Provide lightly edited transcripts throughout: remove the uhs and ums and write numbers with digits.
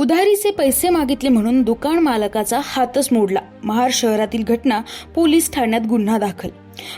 उधारीचे पैसे मागितले म्हणून दुकान मालकाचा हातच मोडला. महाड शहरातील घटना. पोलीस ठाण्यात गुन्हा दाखल.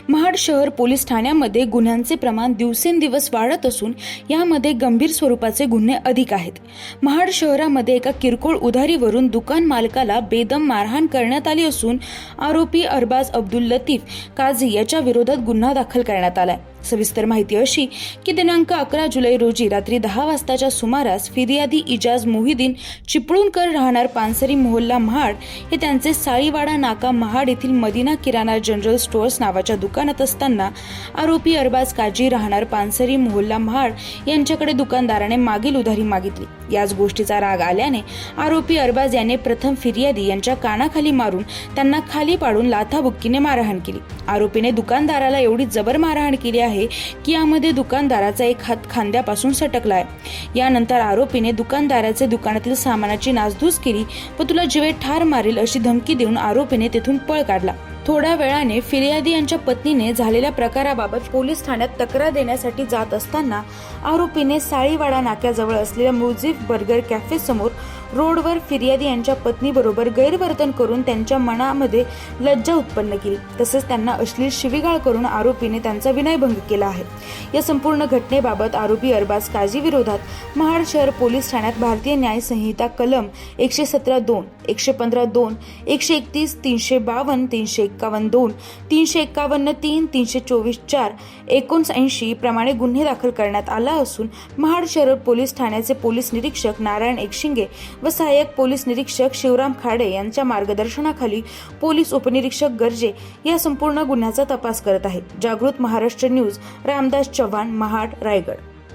महाड शहर पोलीस ठाण्यामध्ये गुन्ह्यांचे प्रमाण दिवसेंदिवस वाढत असून यामध्ये गंभीर स्वरूपाचे गुन्हे अधिक आहेत. महाड शहरामध्ये एका किरकोळ उधारीवरून दुकान मालकाला बेदम मारहाण करण्यात आली असून आरोपी अरबाज अब्दुल लतीफ काझी याच्या विरोधात गुन्हा दाखल करण्यात आलाय. सविस्तर माहिती अशी की दिनांक 11 जुलै रोजी रात्री 10 वाजताच्या सुमारास फिर्यादी इजाज मोहिदीन चिपळूणकर राहणार पानसरी मोहल्ला महाड हे त्यांचे साळीवाडा नाका महाड येथील मदिना किराणा जनरल स्टोअर्स नावाच्या दुकानात असताना आरोपी अरबाज काझी राहणार पानसरी मोहल्ला महाड यांच्याकडे दुकानदाराने मागील उधारी मागितली. याच गोष्टीचा राग आल्याने आरोपी अरबाज याने प्रथम फिर्यादी यांच्या कानाखाली मारून त्यांना खाली पाडून लाथाबुक्कीने मारहाण केली. आरोपीने दुकानदाराला एवढी जबर मारहाण केली आहे की यामध्ये दुकानदाराचा एक हात खांद्यापासून सटकलाय. यानंतर आरोपीने दुकानदाराचे दुकानातील सामानाची नासधूस केली व तुला जीवे ठार मारेल अशी धमकी देऊन आरोपीने तेथून पळ काढला. थोड्या वेळाने फिर्यादी यांच्या पत्नीने झालेल्या प्रकाराबाबत पोलीस ठाण्यात तक्रार देण्यासाठी जात असताना आरोपीने साळीवाडा नाक्याजवळ असलेल्या मुजीब बर्गर कॅफे समोर रोडवर फिर्यादी यांच्या पत्नीबरोबर गैरवर्तन करून त्यांच्या मनामध्ये लज्जा उत्पन्न केली. तसेच त्यांना अश्लील शिवीगाळ करून आरोपीने त्यांचा विनयभंग केला आहे. या संपूर्ण घटनेबाबत आरोपी अरबाज काझी विरोधात महाड शहर पोलीस ठाण्यात भारतीय न्याय संहिता कलम 117(2), 115(2), 131, 352, 351(2), 351(3), 324(4), 79 प्रमाणे गुन्हे दाखल करण्यात आला असून महाड शहर पोलीस ठाण्याचे पोलीस निरीक्षक नारायण एकशिंगे व सहाय्यक पोलीस निरीक्षक शिवराम खाडे यांच्या मार्गदर्शनाखाली पोलीस उपनिरीक्षक गर्जे या संपूर्ण गुन्ह्याचा तपास करत आहेत. जागृत महाराष्ट्र न्यूज, रामदास चव्हाण, महाड, रायगड.